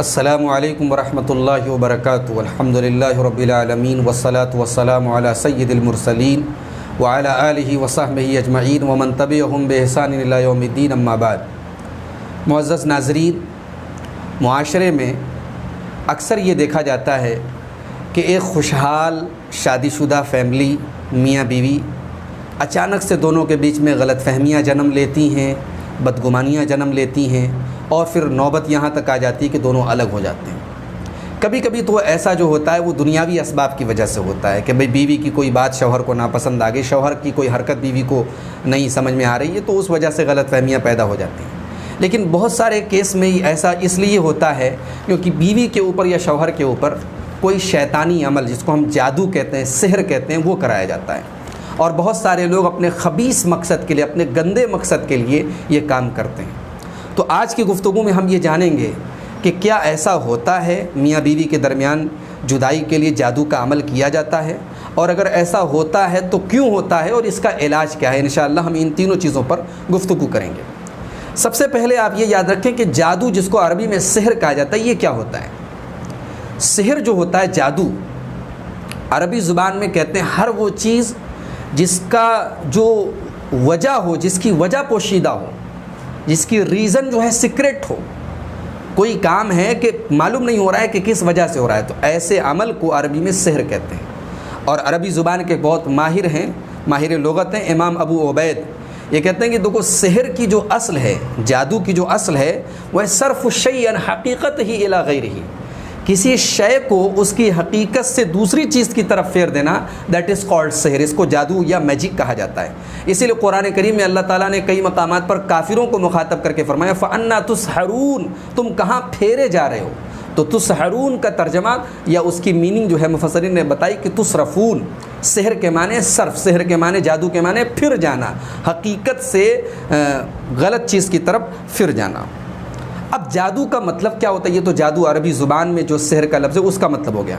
السلام علیکم ورحمۃ اللہ وبرکاتہ الحمدللہ رب العالمین والصلاة والسلام علی سید المرسلین وعلی آلہ وصحبہ اجمعین ومن تبعہم بإحسان الی یوم الدین اما بعد۔ معزز ناظرین، معاشرے میں اکثر یہ دیکھا جاتا ہے کہ ایک خوشحال شادی شدہ فیملی میاں بیوی اچانک سے دونوں کے بیچ میں غلط فہمیاں جنم لیتی ہیں، بدگمانیاں جنم لیتی ہیں، اور پھر نوبت یہاں تک آ جاتی ہے کہ دونوں الگ ہو جاتے ہیں۔ کبھی کبھی تو ایسا جو ہوتا ہے وہ دنیاوی اسباب کی وجہ سے ہوتا ہے کہ بھئی بیوی کی کوئی بات شوہر کو ناپسند آ گئی، شوہر کی کوئی حرکت بیوی کو نہیں سمجھ میں آ رہی ہے، تو اس وجہ سے غلط فہمیاں پیدا ہو جاتی ہیں۔ لیکن بہت سارے کیس میں ایسا اس لیے ہوتا ہے کیونکہ بیوی کے اوپر یا شوہر کے اوپر کوئی شیطانی عمل، جس کو ہم جادو کہتے ہیں، سحر کہتے ہیں، وہ کرایا جاتا ہے، اور بہت سارے لوگ اپنے خبیث مقصد کے لیے، اپنے گندے مقصد کے لیے یہ کام کرتے ہیں۔ تو آج کی گفتگو میں ہم یہ جانیں گے کہ کیا ایسا ہوتا ہے میاں بیوی کے درمیان جدائی کے لیے جادو کا عمل کیا جاتا ہے، اور اگر ایسا ہوتا ہے تو کیوں ہوتا ہے، اور اس کا علاج کیا ہے۔ انشاءاللہ ہم ان تینوں چیزوں پر گفتگو کریں گے۔ سب سے پہلے آپ یہ یاد رکھیں کہ جادو، جس کو عربی میں سحر کہا جاتا ہے، یہ کیا ہوتا ہے؟ سحر جو ہوتا ہے، جادو، عربی زبان میں کہتے ہیں ہر وہ چیز جس کا جو وجہ ہو، جس کی وجہ پوشیدہ ہو، جس کی ریزن جو ہے سیکریٹ ہو۔ کوئی کام ہے کہ معلوم نہیں ہو رہا ہے کہ کس وجہ سے ہو رہا ہے، تو ایسے عمل کو عربی میں سحر کہتے ہیں۔ اور عربی زبان کے بہت ماہر ہیں، ماہر لغت ہیں، امام ابو عبید، یہ کہتے ہیں کہ دیکھو، سحر کی جو اصل ہے، جادو کی جو اصل ہے، وہ صرف الشیء عن حقیقت ہی الی غیرہ، کسی شے کو اس کی حقیقت سے دوسری چیز کی طرف پھیر دینا، دیٹ از کالڈ سحر۔ اس کو جادو یا میجک کہا جاتا ہے۔ اسی لیے قرآن کریم میں اللہ تعالیٰ نے کئی مقامات پر کافروں کو مخاطب کر کے فرمایا فَأَنَّا تُسْحَرُونَ، تم کہاں پھیرے جا رہے ہو۔ تو تسحرون کا ترجمہ یا اس کی میننگ جو ہے مفسرین نے بتائی کہ تصرفون، سحر کے معنی صرف، سحر کے معنی جادو کے معنی پھر جانا، حقیقت سے غلط چیز کی طرف پھر جانا۔ اب جادو کا مطلب کیا ہوتا ہے؟ یہ تو جادو عربی زبان میں جو سحر کا لفظ ہے اس کا مطلب ہو گیا۔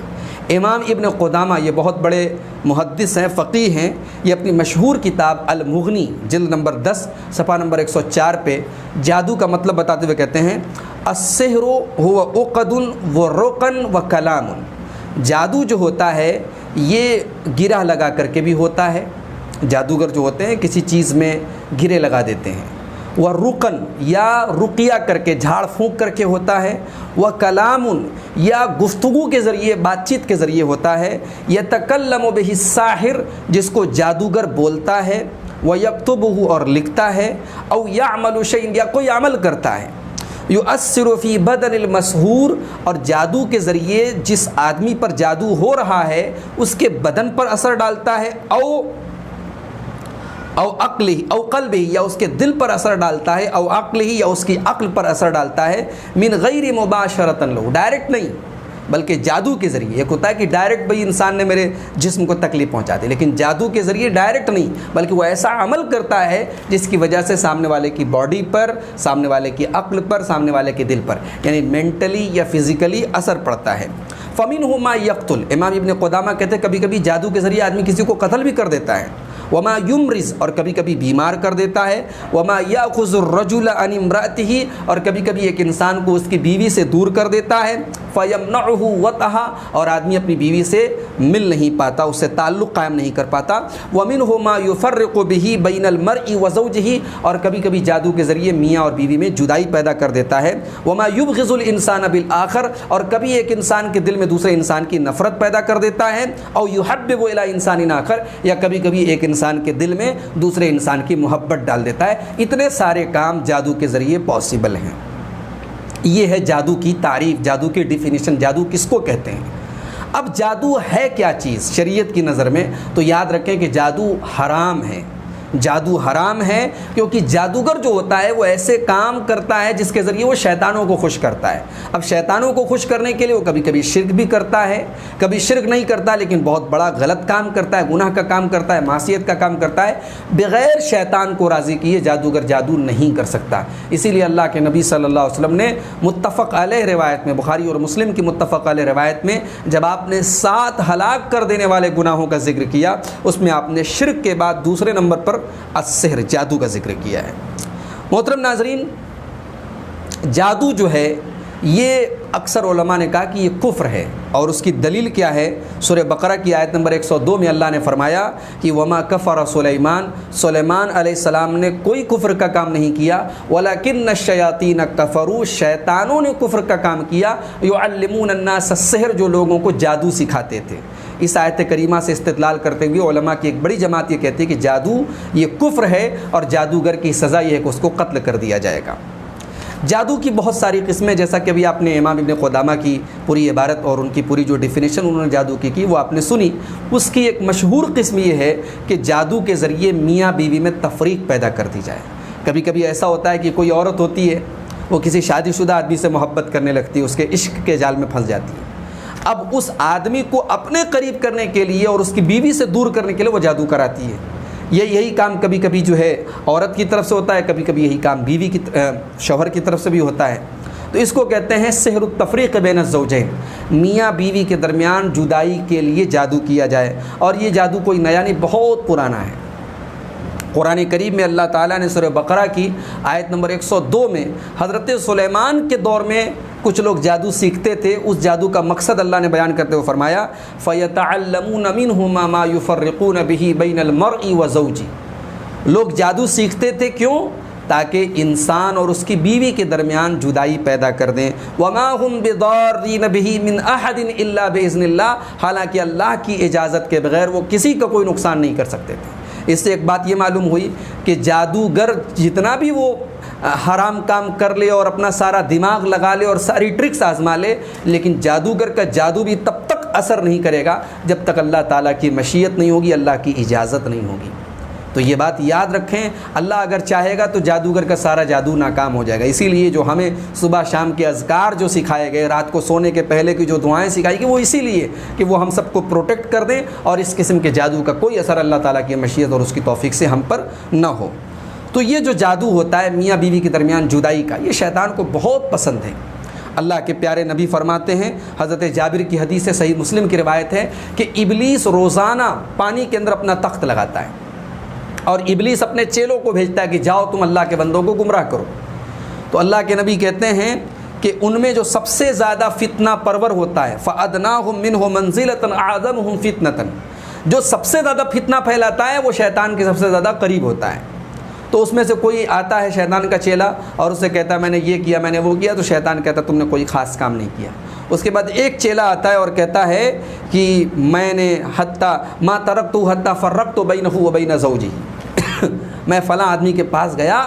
امام ابن قدامہ، یہ بہت بڑے محدث ہیں، فقیہ ہیں، یہ اپنی مشہور کتاب المغنی جلد نمبر 10 صفحہ نمبر 104 پہ جادو کا مطلب بتاتے ہوئے کہتے ہیں السحر هو عقد ورقن وکلام۔ جادو جو ہوتا ہے یہ گرہ لگا کر کے بھی ہوتا ہے، جادوگر جو ہوتے ہیں کسی چیز میں گرے لگا دیتے ہیں، وہ رقن یا رقیہ کر کے، جھاڑ پھونک کر کے ہوتا ہے، وہ کلام یا گفتگو کے ذریعے، بات چیت کے ذریعے ہوتا ہے، یتکلم بہ الساحر، جس کو جادوگر بولتا ہے، وہ یکتبہ اور لکھتا ہے، او یعمل شیئا یا کوئی عمل کرتا ہے، یؤثر فی بدن المسحور، اور جادو کے ذریعے جس آدمی پر جادو ہو رہا ہے اس کے بدن پر اثر ڈالتا ہے، او عقلہ او قلبہ، یا اس کے دل پر اثر ڈالتا ہے، او عقلہ یا اس کی عقل پر اثر ڈالتا ہے، من غیر مباشرۃ لہ، ڈائریکٹ نہیں بلکہ جادو کے ذریعے۔ ایک ہوتا ہے کہ ڈائریکٹ بھئی انسان نے میرے جسم کو تکلیف پہنچا دی، لیکن جادو کے ذریعے ڈائریکٹ نہیں بلکہ وہ ایسا عمل کرتا ہے جس کی وجہ سے سامنے والے کی باڈی پر، سامنے والے کی عقل پر، سامنے والے کے دل پر، یعنی مینٹلی یا فزیکلی اثر پڑتا ہے۔ فَمِنْهُ مَا يَقْتُلُ، امام ابن قدامہ کہتے ہیں کبھی کبھی جادو کے ذریعے آدمی کسی کو قتل بھی کر دیتا ہے، وما یمرض، اور کبھی کبھی بیمار کر دیتا ہے، وما یاخذ الرجل عن امرأته، اور کبھی کبھی ایک انسان کو اس کی بیوی سے دور کر دیتا ہے، فیمنعہ وطئها، اور آدمی اپنی بیوی سے مل نہیں پاتا، اس سے تعلق قائم نہیں کر پاتا، ومنہ ما یفرق به بین المرء وزوجہ، اور کبھی کبھی جادو کے ذریعے میاں اور بیوی میں جدائی پیدا کر دیتا ہے، وما یبغض الانسان بالآخر، اور کبھی ایک انسان کے دل میں دوسرے انسان کی نفرت پیدا کر دیتا ہے، او یحبب الی انسان آخر، یا کبھی کبھی ایک انسان کے دل میں دوسرے انسان کی محبت ڈال دیتا ہے۔ اتنے سارے کام جادو کے ذریعے پاسبل ہیں۔ یہ ہے جادو کی تعریف، جادو کی ڈیفینیشن، جادو کس کو کہتے ہیں۔ اب جادو ہے کیا چیز شریعت کی نظر میں؟ تو یاد رکھیں کہ جادو حرام ہے، جادو حرام ہے، کیونکہ جادوگر جو ہوتا ہے وہ ایسے کام کرتا ہے جس کے ذریعے وہ شیطانوں کو خوش کرتا ہے۔ اب شیطانوں کو خوش کرنے کے لیے وہ کبھی کبھی شرک بھی کرتا ہے، کبھی شرک نہیں کرتا لیکن بہت بڑا غلط کام کرتا ہے، گناہ کا کام کرتا ہے، معصیت کا کام کرتا ہے۔ بغیر شیطان کو راضی کیے جادوگر جادو نہیں کر سکتا۔ اسی لیے اللہ کے نبی صلی اللہ علیہ وسلم نے متفق علیہ روایت میں، بخاری اور مسلم کی متفق علیہ روایت میں، جب آپ نے 7 ہلاک کر دینے والے گناہوں کا ذکر کیا، اس میں آپ نے شرک کے بعد دوسرے نمبر پر السحر، جادو کا ذکر کیا ہے۔ محترم ناظرین، جادو جو ہے یہ اکثر علماء نے کہا کہ یہ کفر ہے، اور اس کی دلیل کیا ہے؟ سورہ بقرہ کی آیت نمبر 102 میں اللہ نے فرمایا کہ وما کفر سلیمان علیہ السلام نے کوئی کفر کا کام نہیں کیا، ولکن الشیاطین کفروا، شیطانوں نے کفر کا کام کیا، یعلمون الناس السحر، جو لوگوں کو جادو سکھاتے تھے۔ اس آیت کریمہ سے استدلال کرتے ہوئے علماء کی ایک بڑی جماعت یہ کہتی ہے کہ جادو یہ کفر ہے، اور جادوگر کی سزا یہ ہے کہ اس کو قتل کر دیا جائے گا۔ جادو کی بہت ساری قسمیں، جیسا کہ ابھی آپ نے امام ابن قدامہ کی پوری عبارت اور ان کی پوری جو ڈیفینیشن انہوں نے جادو کی وہ آپ نے سنی۔ اس کی ایک مشہور قسم یہ ہے کہ جادو کے ذریعے میاں بیوی میں تفریق پیدا کر دی جائے۔ کبھی کبھی ایسا ہوتا ہے کہ کوئی عورت ہوتی ہے، وہ کسی شادی شدہ آدمی سے محبت کرنے لگتی ہے، اس کے عشق کے جال میں پھنس جاتی ہے۔ اب اس آدمی کو اپنے قریب کرنے کے لیے اور اس کی بیوی سے دور کرنے کے لیے وہ جادو کراتی ہے۔ یہی کام کبھی کبھی جو ہے عورت کی طرف سے ہوتا ہے، کبھی کبھی یہی کام بیوی کی شوہر کی طرف سے بھی ہوتا ہے۔ تو اس کو کہتے ہیں سحر التفریق بین الزوجین، میاں بیوی کے درمیان جدائی کے لیے جادو کیا جائے۔ اور یہ جادو کوئی نیا نہیں، بہت پرانا ہے۔ قرآن کریم میں اللہ تعالیٰ نے سورہ بقرہ کی آیت نمبر 102 میں حضرت سلیمان کے دور میں کچھ لوگ جادو سیکھتے تھے، اس جادو کا مقصد اللہ نے بیان کرتے ہوئے فرمایا فَيَتَعَلَّمُونَ مِنْهُمَا مَا يُفَرِّقُونَ بِهِ بَيْنَ الْمَرْءِ وَزَوْجِهِ، لوگ جادو سیکھتے تھے کیوں؟ تاکہ انسان اور اس کی بیوی کے درمیان جدائی پیدا کر دیں۔ وَمَا هُمْ بِضَارِّينَ بِهِ مِنْ أَحَدٍ إِلَّا بِإِذْنِ اللَّهِ، حالانکہ اللہ کی اجازت کے بغیر وہ کسی کا کوئی نقصان نہیں کر سکتے تھے۔ اس سے ایک بات یہ معلوم ہوئی کہ جادوگر جتنا بھی وہ حرام کام کر لے اور اپنا سارا دماغ لگا لے اور ساری ٹرکس آزما لے، لیکن جادوگر کا جادو بھی تب تک اثر نہیں کرے گا جب تک اللہ تعالیٰ کی مشیت نہیں ہوگی، اللہ کی اجازت نہیں ہوگی۔ تو یہ بات یاد رکھیں، اللہ اگر چاہے گا تو جادوگر کا سارا جادو ناکام ہو جائے گا۔ اسی لیے جو ہمیں صبح شام کے اذکار جو سکھائے گئے، رات کو سونے کے پہلے کی جو دعائیں سکھائی گئی، وہ اسی لیے کہ وہ ہم سب کو پروٹیکٹ کر دیں اور اس قسم کے جادو کا کوئی اثر اللہ تعالیٰ کی مشیت اور اس کی توفیق سے ہم پر نہ ہو۔ تو یہ جو جادو ہوتا ہے میاں بیوی کے درمیان جدائی کا، یہ شیطان کو بہت پسند ہے۔ اللہ کے پیارے نبی فرماتے ہیں، حضرت جابر کی حدیث ہے، صحیح مسلم کی روایت ہے کہ ابلیس روزانہ پانی کے اندر اپنا تخت لگاتا ہے، اور ابلیس اپنے چیلوں کو بھیجتا ہے کہ جاؤ تم اللہ کے بندوں کو گمراہ کرو۔ تو اللہ کے نبی کہتے ہیں کہ ان میں جو سب سے زیادہ فتنہ پرور ہوتا ہے فَأَدْنَاهُمْ مِنْهُ مَنْزِلَةً أَعْظَمُهُمْ فِتْنَةً، جو سب سے زیادہ فتنہ پھیلاتا ہے وہ شیطان کے سب سے زیادہ قریب ہوتا ہے۔ تو اس میں سے کوئی آتا ہے شیطان کا چیلا اور اسے کہتا ہے میں نے یہ کیا، میں نے وہ کیا، تو شیطان کہتا ہے تم نے کوئی خاص کام نہیں کیا۔ اس کے بعد ایک چیلا آتا ہے اور کہتا ہے کہ میں نے حتیٰ ما ترکت حتیٰ فرقت بینہ وبین زوجہ، میں فلاں آدمی کے پاس گیا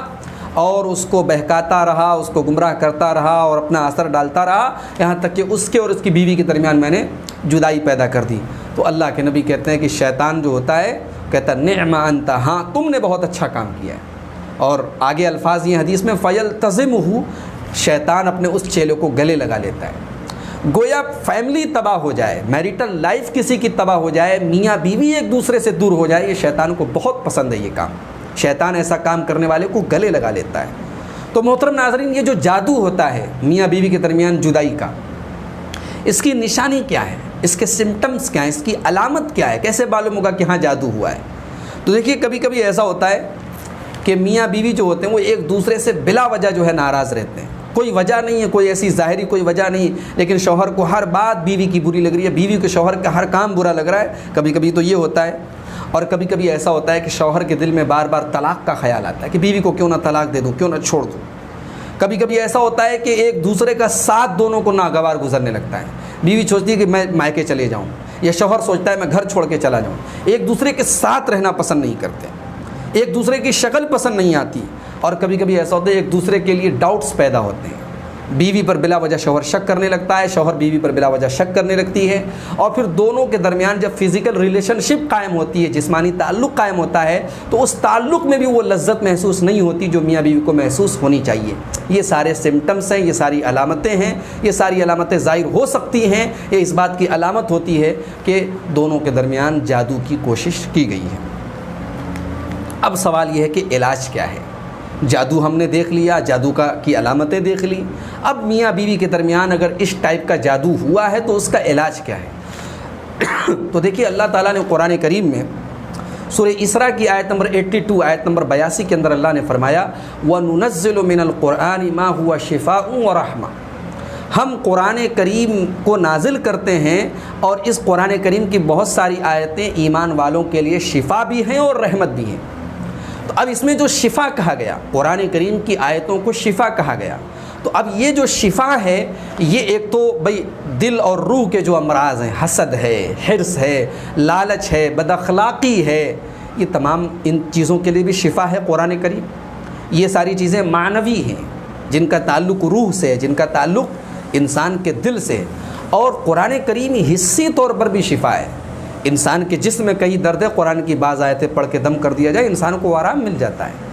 اور اس کو بہکاتا رہا، اس کو گمراہ کرتا رہا اور اپنا اثر ڈالتا رہا، یہاں تک کہ اس کے اور اس کی بیوی کے درمیان میں نے جدائی پیدا کر دی۔ تو اللہ کے نبی کہتے ہیں کہ شیطان جو ہوتا ہے کہتا نعم انت، ہاں تم نے بہت اچھا کام کیا ہے۔ اور آگے الفاظ یہ حدیث میں فَيَلْتَزِمُهُ، شیطان اپنے اس چیلے کو گلے لگا لیتا ہے۔ گویا فیملی تباہ ہو جائے، میریٹل لائف کسی کی تباہ ہو جائے، میاں بیوی ایک دوسرے سے دور ہو جائے، یہ شیطان کو بہت پسند ہے یہ کام۔ شیطان ایسا کام کرنے والے کو گلے لگا لیتا ہے۔ تو محترم ناظرین، یہ جو جادو ہوتا ہے میاں بیوی کے درمیان جدائی کا، اس کی نشانی کیا ہے، اس کے سمٹمز کیا ہیں، اس کی علامت کیا ہے، کیسے معلوم ہوگا کہ ہاں جادو ہوا ہے؟ تو دیکھیے کبھی کبھی ایسا ہوتا ہے کہ میاں بیوی جو ہوتے ہیں وہ ایک دوسرے سے بلا وجہ جو ہے ناراض رہتے ہیں، کوئی وجہ نہیں ہے، کوئی ایسی ظاہری کوئی وجہ نہیں، لیکن شوہر کو ہر بات بیوی کی بری لگ رہی ہے، بیوی کو شوہر کا ہر کام برا لگ رہا ہے۔ کبھی کبھی تو یہ ہوتا ہے، اور کبھی کبھی ایسا ہوتا ہے کہ شوہر کے دل میں بار بار طلاق کا خیال آتا ہے کہ بیوی کو کیوں نہ طلاق دے دوں، کیوں نہ چھوڑ دوں۔ کبھی کبھی ایسا ہوتا ہے کہ ایک دوسرے کا ساتھ دونوں کو ناگوار گزرنے لگتا ہے، بیوی سوچتی ہے کہ میں مائکے چلے جاؤں، یا شوہر سوچتا ہے میں گھر چھوڑ کے چلا جاؤں، ایک دوسرے کے ساتھ رہنا پسند نہیں کرتے، ایک دوسرے کی شکل پسند نہیں آتی، اور کبھی کبھی ایسا ہوتا ہے ایک دوسرے کے لیے ڈاؤٹس پیدا ہوتے ہیں، بیوی پر بلا وجہ شوہر شک کرنے لگتا ہے، شوہر بیوی پر بلا وجہ شک کرنے لگتی ہے، اور پھر دونوں کے درمیان جب فزیکل ریلیشن شپ قائم ہوتی ہے، جسمانی تعلق قائم ہوتا ہے، تو اس تعلق میں بھی وہ لذت محسوس نہیں ہوتی جو میاں بیوی کو محسوس ہونی چاہیے۔ یہ سارے سمٹمس ہیں، یہ ساری علامتیں ہیں، یہ ساری علامتیں ظاہر ہو سکتی ہیں، یہ اس بات کی علامت ہوتی ہے کہ دونوں کے درمیان جادو کی کوشش کی گئی ہے۔ اب سوال یہ ہے کہ علاج کیا ہے؟ جادو ہم نے دیکھ لیا، جادو کی علامتیں دیکھ لی، اب میاں بیوی کے درمیان اگر اس ٹائپ کا جادو ہوا ہے تو اس کا علاج کیا ہے؟ تو دیکھیے اللہ تعالیٰ نے قرآن کریم میں سورہ اسراء کی آیت نمبر 82 آیت نمبر 82 کے اندر اللہ نے فرمایا وَنُنَزِّلُ مِنَ الْقُرْآنِ مَا هُوَ شِفَاءٌ وَرَحْمَةٌ، ہم قرآن کریم کو نازل کرتے ہیں اور اس قرآن کریم کی بہت ساری آیتیں ایمان والوں کے لیے شفا بھی ہیں اور رحمت بھی ہیں۔ تو اب اس میں جو شفا کہا گیا، قرآن کریم کی آیتوں کو شفا کہا گیا، تو اب یہ جو شفا ہے یہ ایک تو بھئی دل اور روح کے جو امراض ہیں، حسد ہے، حرص ہے، لالچ ہے، بد اخلاقی ہے، یہ تمام ان چیزوں کے لیے بھی شفا ہے قرآن کریم۔ یہ ساری چیزیں معنوی ہیں جن کا تعلق روح سے ہے، جن کا تعلق انسان کے دل سے، اور قرآن کریم حصی طور پر بھی شفا ہے۔ انسان کے جسم میں کئی درد ہے، قرآن کی بعض آیتیں پڑھ کے دم کر دیا جائے انسان کو آرام مل جاتا ہے۔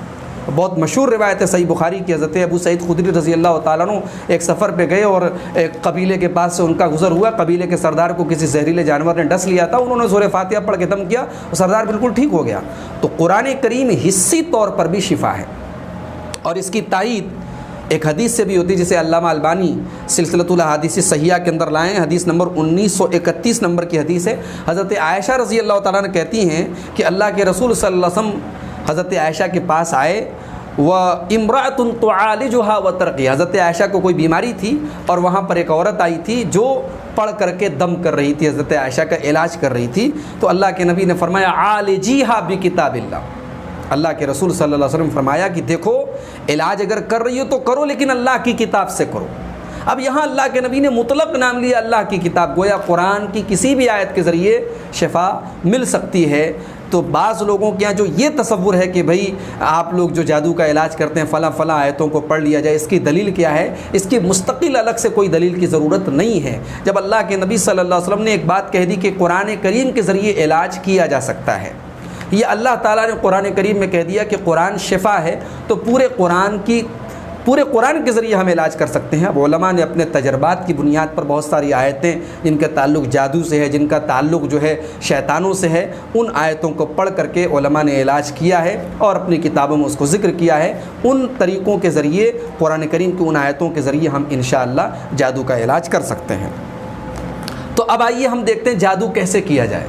بہت مشہور روایت ہے صحیح بخاری کی، حضرت ابو سعید خدری رضی اللہ تعالیٰ عنہ ایک سفر پہ گئے اور ایک قبیلے کے پاس سے ان کا گزر ہوا، قبیلے کے سردار کو کسی زہریلے جانور نے ڈس لیا تھا، انہوں نے سورہ فاتحہ پڑھ کے دم کیا اور سردار بالکل ٹھیک ہو گیا۔ تو قرآن کریم حصی طور پر بھی شفا ہے، اور اس کی تائید ایک حدیث سے بھی ہوتی ہے جسے علامہ البانی سلسلۃ الاحادیث صحیحہ کے اندر لائے ہیں۔ حدیث نمبر 1931 نمبر کی حدیث ہے۔ حضرت عائشہ رضی اللہ تعالیٰ نے کہتی ہیں کہ اللہ کے رسول صلی اللہ علیہ وسلم حضرت عائشہ کے پاس آئے، وَإِمْرَأَةٌ تُعَالِجُهَا وَتَرْقِي، حضرت عائشہ کو کوئی بیماری تھی اور وہاں پر ایک عورت آئی تھی جو پڑھ کر کے دم کر رہی تھی، حضرت عائشہ کا علاج کر رہی تھی۔ تو اللہ کے نبی نے فرمایا عَالِجِيهَا بِكِتَابِ اللَّهِ، اللہ کے رسول صلی اللہ علیہ وسلم فرمایا کہ دیکھو علاج اگر کر رہی ہو تو کرو، لیکن اللہ کی کتاب سے کرو۔ اب یہاں اللہ کے نبی نے مطلق نام لیا اللہ کی کتاب، گویا قرآن کی کسی بھی آیت کے ذریعے شفا مل سکتی ہے۔ تو بعض لوگوں کے یہاں جو یہ تصور ہے کہ بھئی آپ لوگ جو جادو کا علاج کرتے ہیں فلاں فلاں آیتوں کو پڑھ لیا جائے، اس کی دلیل کیا ہے؟ اس کی مستقل الگ سے کوئی دلیل کی ضرورت نہیں ہے۔ جب اللہ کے نبی صلی اللہ علیہ وسلم نے ایک بات کہہ دی کہ قرآن کریم کے ذریعے علاج کیا جا سکتا ہے، یہ اللہ تعالیٰ نے قرآن کریم میں کہہ دیا کہ قرآن شفا ہے، تو پورے قرآن کے ذریعے ہم علاج کر سکتے ہیں۔ اب علماء نے اپنے تجربات کی بنیاد پر بہت ساری آیتیں جن کا تعلق جادو سے ہے، جن کا تعلق جو ہے شیطانوں سے ہے، ان آیتوں کو پڑھ کر کے علماء نے علاج کیا ہے اور اپنی کتابوں میں اس کو ذکر کیا ہے۔ ان طریقوں کے ذریعے قرآن کریم کی ان آیتوں کے ذریعے ہم انشاءاللہ جادو کا علاج کر سکتے ہیں۔ تو اب آئیے ہم دیکھتے ہیں جادو کیسے کیا جائے۔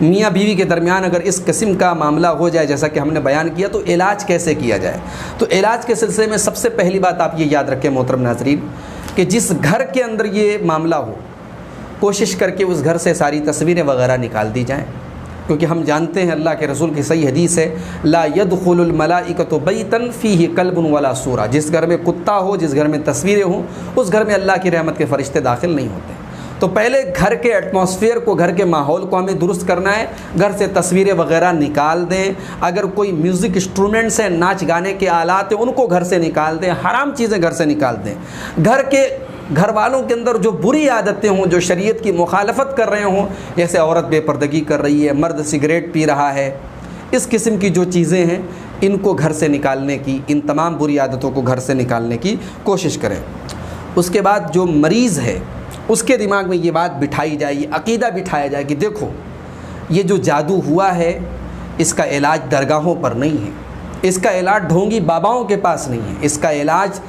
میاں بیوی کے درمیان اگر اس قسم کا معاملہ ہو جائے جیسا کہ ہم نے بیان کیا تو علاج کیسے کیا جائے؟ تو علاج کے سلسلے میں سب سے پہلی بات آپ یہ یاد رکھیں محترم ناظرین کہ جس گھر کے اندر یہ معاملہ ہو، کوشش کر کے اس گھر سے ساری تصویریں وغیرہ نکال دی جائیں، کیونکہ ہم جانتے ہیں اللہ کے رسول کی صحیح حدیث ہے لا يدخل الملائکۃ بیتا فیہ کلب ولا صورہ، جس گھر میں کتا ہو، جس گھر میں تصویریں ہوں، اس گھر میں اللہ کی رحمت کے فرشتے داخل نہیں ہوتے۔ تو پہلے گھر کے ایٹماسفیئر کو، گھر کے ماحول کو ہمیں درست کرنا ہے، گھر سے تصویریں وغیرہ نکال دیں، اگر کوئی میوزک انسٹرومنٹس ہیں، ناچ گانے کے آلات ہیں، ان کو گھر سے نکال دیں، حرام چیزیں گھر سے نکال دیں، گھر والوں کے اندر جو بری عادتیں ہوں، جو شریعت کی مخالفت کر رہے ہوں، جیسے عورت بے پردگی کر رہی ہے، مرد سگریٹ پی رہا ہے، اس قسم کی جو چیزیں ہیں ان کو گھر سے نکالنے کی، ان تمام بری عادتوں کو گھر سے نکالنے کی کوشش کریں۔ اس کے بعد جو مریض ہے اس کے دماغ میں یہ بات بٹھائی جائے، یہ عقیدہ بٹھایا جائے کہ دیکھو یہ جو جادو ہوا ہے اس کا علاج درگاہوں پر نہیں ہے، اس کا علاج ڈھونگی باباؤں کے پاس نہیں ہے، اس کا علاج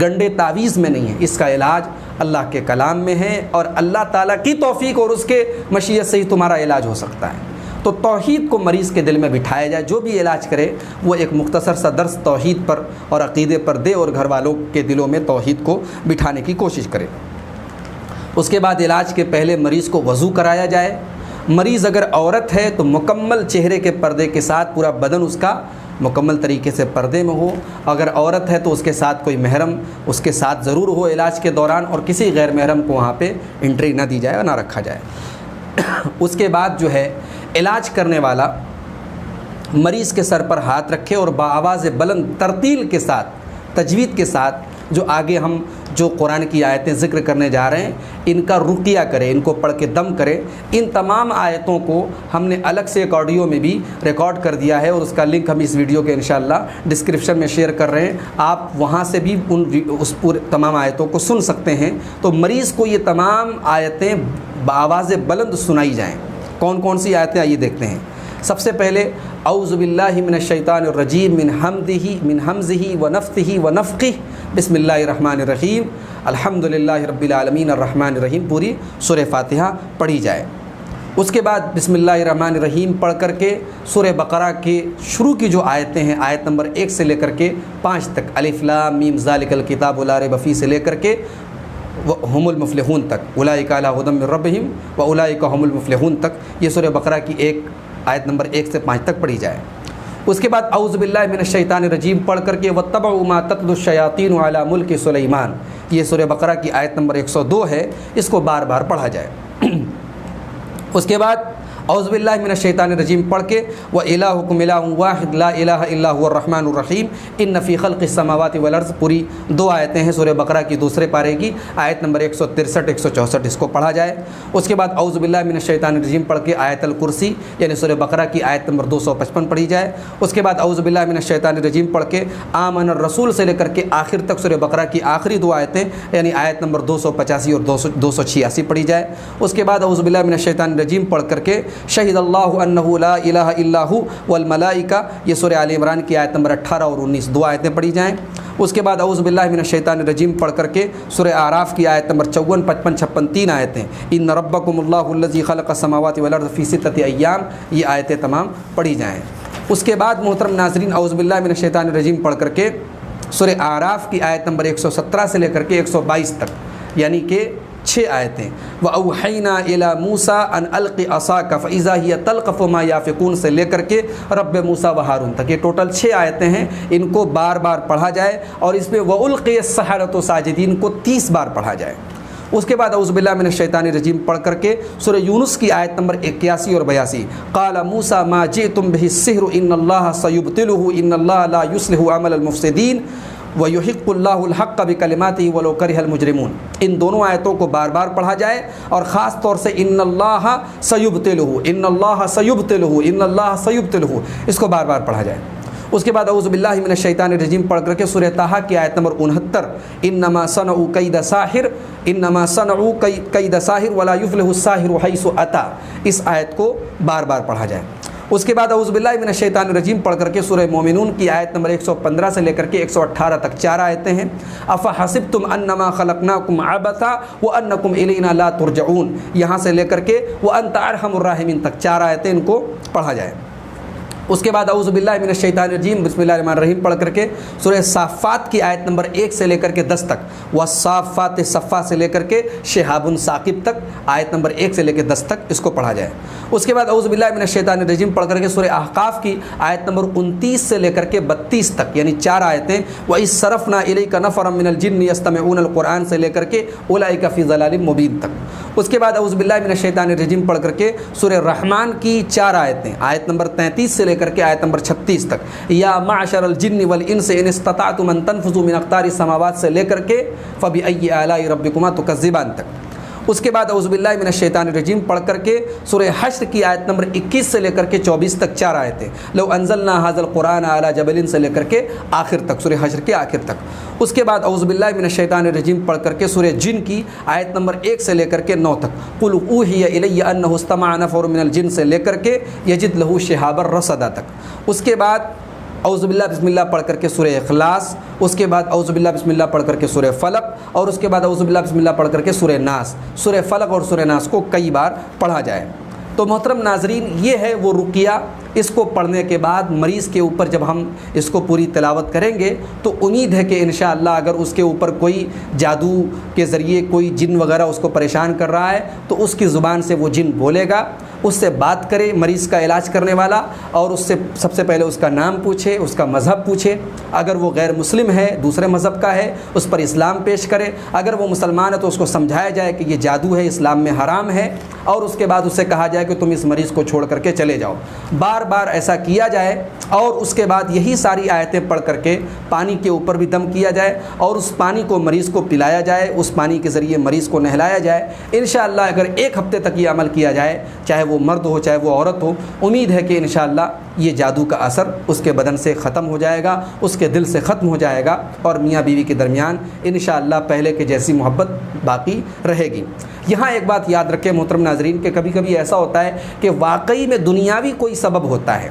گنڈے تعویذ میں نہیں ہے، اس کا علاج اللہ کے کلام میں ہے، اور اللہ تعالیٰ کی توفیق اور اس کے مشیت سے ہی تمہارا علاج ہو سکتا ہے۔ تو توحید کو مریض کے دل میں بٹھایا جائے، جو بھی علاج کرے وہ ایک مختصر سا درس توحید پر اور عقیدے پر دے اور گھر والوں کے دلوں میں توحید کو بٹھانے کی کوشش کرے۔ اس کے بعد علاج کے پہلے مریض کو وضو کرایا جائے۔ مریض اگر عورت ہے تو مکمل چہرے کے پردے کے ساتھ پورا بدن اس کا مکمل طریقے سے پردے میں ہو، اگر عورت ہے تو اس کے ساتھ کوئی محرم اس کے ساتھ ضرور ہو علاج کے دوران، اور کسی غیر محرم کو وہاں پہ انٹری نہ دی جائے اور نہ رکھا جائے۔ اس کے بعد جو ہے علاج کرنے والا مریض کے سر پر ہاتھ رکھے اور بآواز بلند ترتیل کے ساتھ، تجوید کے ساتھ جو آگے ہم جو قرآن کی آیتیں ذکر کرنے جا رہے ہیں ان کا رقیہ کرے، ان کو پڑھ کے دم کرے۔ ان تمام آیتوں کو ہم نے الگ سے ایک آڈیو میں بھی ریکارڈ کر دیا ہے اور اس کا لنک ہم اس ویڈیو کے انشاءاللہ ڈسکرپشن میں شیئر کر رہے ہیں، آپ وہاں سے بھی اس پورے تمام آیتوں کو سن سکتے ہیں۔ تو مریض کو یہ تمام آیتیں بآواز بلند سنائی جائیں۔ کون کون سی آیتیں آئیے دیکھتے ہیں۔ سب سے پہلے اعوذ باللہ من الشیطان الرجیم من حمزہ ونفثہ ونفخہ بسم اللہ الرحمن الرحیم الحمدللہ رب العالمین الرحمن الرحیم، پوری سورہ فاتحہ پڑھی جائے۔ اس کے بعد بسم اللہ الرحمن الرحیم پڑھ کر کے سورہ بقرہ کے شروع کی جو آیتیں ہیں، آیت نمبر 1 سے لے کر کے 5 تک، الف لام میم ذالک الکتاب لا ریب فیہ سے لے کر کے ہم المفلحون تک، اولئک علی ھدی من ربہم واولئک هم المفلحون تک، یہ سورہ بقرہ کی آیت نمبر 1 سے 5 تک پڑھی جائے۔ اس کے بعد اعوذ باللہ من الشیطان الرجیم پڑھ کر کے واتبعوا ما تتلو الشیاطین علی ملک سلیمان، یہ سورہ بقرہ کی آیت نمبر 102 ہے، اس کو بار بار پڑھا جائے۔ اس کے بعد اعوذ باللہ من الشیطان الرجیم پڑھ کے وَإِلَٰهُكُمْ إِلَٰهٌ وَاحِدٌ لَا إِلَٰهَ إِلَّا هُوَ الرَّحْمَٰنُ الرَّحِيمُ إِنَّ فِي خَلْقِ السَّمَاوَاتِ وَالْأَرْضِ، پوری 2 آیتیں ہیں سورہ بقرہ کی دوسرے پارے کی، آیت نمبر 163 164 اس کو پڑھا جائے۔ اس کے بعد اعوذ باللہ من الشیطان الرجیم پڑھ کے آیت الکرسی یعنی سورہ بقرہ کی آیت نمبر 255 پڑھی جائے۔ اس کے بعد اعوذ باللہ من الشیطان الرجیم پڑھ کے آمن الرسول سے لے کر کے آخر تک سورہ بقرہ کی آخری 2 آیتیں یعنی آیت نمبر 285 اور 286 پڑھی جائے۔ اس کے بعد اعوذ باللہ من الشیطان الرجیم پڑھ کر کے شہد اللہ انہ لا الہ الا ہو والملائکہ، یہ سورہ آل عمران کی آیت نمبر 18 اور 19 2 آیتیں پڑھی جائیں۔ اس کے بعد اعوذ باللہ من الشیطان الرجیم پڑھ کر کے سورہ اعراف کی آیت نمبر 54 55 56 3 آیتیں، ان ربکم اللہ الذی خلق السماوات والارض فی 6 ایام، یہ آیتیں تمام پڑھی جائیں۔ اس کے بعد محترم ناظرین اعوذ باللہ من الشیطان الرجیم پڑھ کر کے سورہ اعراف کی آیت نمبر 117 سے لے کر کے 122 تک یعنی کہ 6 آیتیں، وَأَوْحَيْنَا إِلَىٰ مُوسَىٰ أَنْ أَلْقِ عَصَاكَ فَإِذَا هِيَ تَلْقَفُ مَا يَأْفِكُونَ سے لے کر کے رب موسیٰ و ہارون تک، یہ ٹوٹل 6 آیتیں ہیں، ان کو بار بار پڑھا جائے اور اس میں وَأُلْقِيَ السَّحَرَةُ ساجدین کو 30 بار پڑھا جائے۔ اس کے بعد اعوذ باللہ من الشیطان الرجیم پڑھ کر کے سورہ یونس کی آیت نمبر 81 اور 82، قال موسیٰ ما جئتم به السحر ان اللہ سیبطلہ ان اللہ لا یصلح عمل المفسدین وَيُحِقُّ اللَّهُ الْحَقَّ بِكَلِمَاتِهِ وَلَوْ كَرِهَ الْمُجْرِمُونَ، ان دونوں آیتوں کو بار بار پڑھا جائے اور خاص طور سے ان اللہ سیبطلہ ان اللہ سیبطلہ ان اللہ سیبطلہ اس کو بار بار پڑھا جائے۔ اس کے بعد اعوذ باللہ من الشیطان الرجیم پڑھ کر کے سورہ طٰہٰ کی آیت نمبر 69، انما صنعوا کید ساحر انما صنعوا کید ساحر ولا یفلح الساحر حیث اتی، اس آیت کو بار بار پڑھا جائے۔ اس کے بعد اعوذ باللہ من الشیطان الرجیم پڑھ کر کے سورہ مومنون کی آیت نمبر 115 سے لے کر کے 118 تک 4 آیتیں ہیں، افحسبتم انما خلقناکم عبثا وانکم الینا لا ترجعون، یہاں سے لے کر کے وانت ارحم الراحمین تک 4 آیتیں ان کو پڑھا جائے۔ اس کے بعد اعوذ باللہ من الشیطان الرجیم بسم اللہ الرحمن الرحیم پڑھ کر کے سورہ صافات کی آیت نمبر 1 سے لے کر کے 10 تک، والصافات صفا سے لے کر کے شہاب ثاقب تک آیت نمبر 1 سے لے کے 10 تک اس کو پڑھا جائے۔ اس کے بعد اعوذ باللہ من الشیطان الرجیم پڑھ کر کے سورہ احقاف کی آیت نمبر 29 سے لے کر کے 32 تک یعنی 4 آیتیں، وَإِذْ صَرَفْنَا إِلَيْكَ نَفَرًا مِنَ الْجِنِّ يَسْتَمِعُونَ الْقُرْآنَ سے لے کر کے أُولَئِكَ فِي ضَلَالٍ مُبِينٍ تک۔ اس کے بعد اعوذ باللہ من الشیطان الرجیم پڑھ کر کے سورہ رحمان کی 4 آیتیں، آیت نمبر 33 سے لے کر کے آیت نمبر 36 تک، یا معشر الجن والانس ان استطعتم ان تنفذوا من اقطار السماوات سے لے کر کے فبأي آلاء ربكما تكذبان تک۔ اس کے بعد اعوذ باللہ من الشیطان الرجیم پڑھ کر کے سورہ حشر کی آیت نمبر 21 سے لے کر کے 24 تک 4 آیتیں، لو انزلنا هذا القرآن على جبل سے لے کر کے آخر تک، سورہ حشر کے آخر تک۔ اس کے بعد اعوذ باللہ من الشیطان الرجیم پڑھ کر کے سورہ جن کی آیت نمبر 1 سے لے کر کے 9 تک، قل اوحی الی انہ استمع نفر من الجن سے لے کر کے یجد لہ شہابا رصدا تک۔ اس کے بعد اعوذ باللہ بسم اللہ پڑھ کر کے سورہ اخلاص، اس کے بعد اعوذ باللہ بسم اللہ پڑھ کر کے سورہ فلق، اور اس کے بعد اعوذ باللہ بسم اللہ پڑھ کر کے سورہ ناس۔ سورہ فلق اور سورہ ناس کو کئی بار پڑھا جائے۔ تو محترم ناظرین یہ ہے وہ رقیہ، اس کو پڑھنے کے بعد مریض کے اوپر جب ہم اس کو پوری تلاوت کریں گے تو امید ہے کہ انشاءاللہ اگر اس کے اوپر کوئی جادو کے ذریعے کوئی جن وغیرہ اس کو پریشان کر رہا ہے تو اس کی زبان سے وہ جن بولے گا، اس سے بات کرے مریض کا علاج کرنے والا، اور اس سے سب سے پہلے اس کا نام پوچھے، اس کا مذہب پوچھے، اگر وہ غیر مسلم ہے دوسرے مذہب کا ہے اس پر اسلام پیش کرے، اگر وہ مسلمان ہے تو اس کو سمجھایا جائے کہ یہ جادو ہے، اسلام میں حرام ہے، اور اس کے بعد اس سے کہا جائے کہ تم اس مریض کو چھوڑ کر کے چلے جاؤ۔ بار بار ایسا کیا جائے، اور اس کے بعد یہی ساری آیتیں پڑھ کر کے پانی کے اوپر بھی دم کیا جائے اور اس پانی کو مریض کو پلایا جائے، اس پانی کے ذریعے مریض کو نہلایا جائے۔ انشاءاللہ اگر 1 ہفتے تک یہ عمل کیا جائے، چاہے وہ مرد ہو چاہے وہ عورت ہو، امید ہے کہ انشاءاللہ یہ جادو کا اثر اس کے بدن سے ختم ہو جائے گا، اس کے دل سے ختم ہو جائے گا، اور میاں بیوی کے درمیان انشاءاللہ پہلے کے جیسی محبت باقی رہے گی۔ یہاں ایک بات یاد رکھیں محترم ناظرین کہ کبھی کبھی ایسا ہوتا ہے کہ واقعی میں دنیاوی کوئی سبب ہوتا ہے،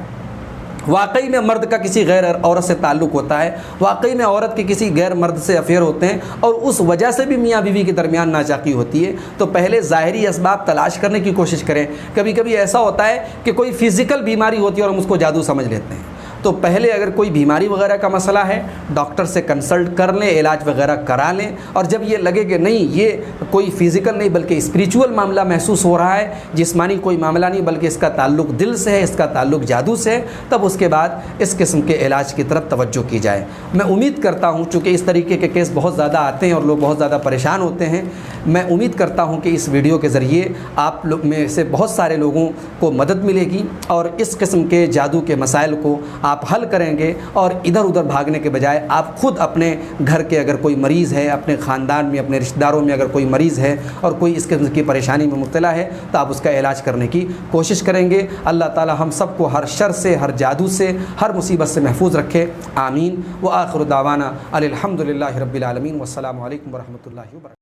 واقعی میں مرد کا کسی غیر عورت سے تعلق ہوتا ہے، واقعی میں عورت کے کسی غیر مرد سے افیئر ہوتے ہیں، اور اس وجہ سے بھی میاں بیوی کے درمیان ناچاقی ہوتی ہے، تو پہلے ظاہری اسباب تلاش کرنے کی کوشش کریں۔ کبھی کبھی ایسا ہوتا ہے کہ کوئی فزیکل بیماری ہوتی ہے اور ہم اس کو جادو سمجھ لیتے ہیں، تو پہلے اگر کوئی بیماری وغیرہ کا مسئلہ ہے ڈاکٹر سے کنسلٹ کر لیں، علاج وغیرہ کرا لیں، اور جب یہ لگے کہ نہیں یہ کوئی فزیکل نہیں بلکہ اسپریچول معاملہ محسوس ہو رہا ہے، جسمانی کوئی معاملہ نہیں بلکہ اس کا تعلق دل سے ہے، اس کا تعلق جادو سے ہے، تب اس کے بعد اس قسم کے علاج کی طرف توجہ کی جائے۔ میں امید کرتا ہوں چونکہ اس طریقے کے کیس بہت زیادہ آتے ہیں اور لوگ بہت زیادہ پریشان ہوتے ہیں، میں امید کرتا ہوں کہ اس ویڈیو کے ذریعے آپ لوگ میں سے بہت سارے لوگوں کو مدد ملے گی اور اس قسم کے جادو کے مسائل کو آپ حل کریں گے، اور ادھر ادھر بھاگنے کے بجائے آپ خود اپنے گھر کے اگر کوئی مریض ہے، اپنے خاندان میں اپنے رشتہ داروں میں اگر کوئی مریض ہے اور کوئی اس قسم کی پریشانی میں مبتلا ہے تو آپ اس کا علاج کرنے کی کوشش کریں گے۔ اللہ تعالی ہم سب کو ہر شر سے، ہر جادو سے، ہر مصیبت سے محفوظ رکھے، آمین۔ وآخر دعوانا الحمد للہ رب العالمین، والسلام علیکم ورحمۃ اللہ وبرکاتہ۔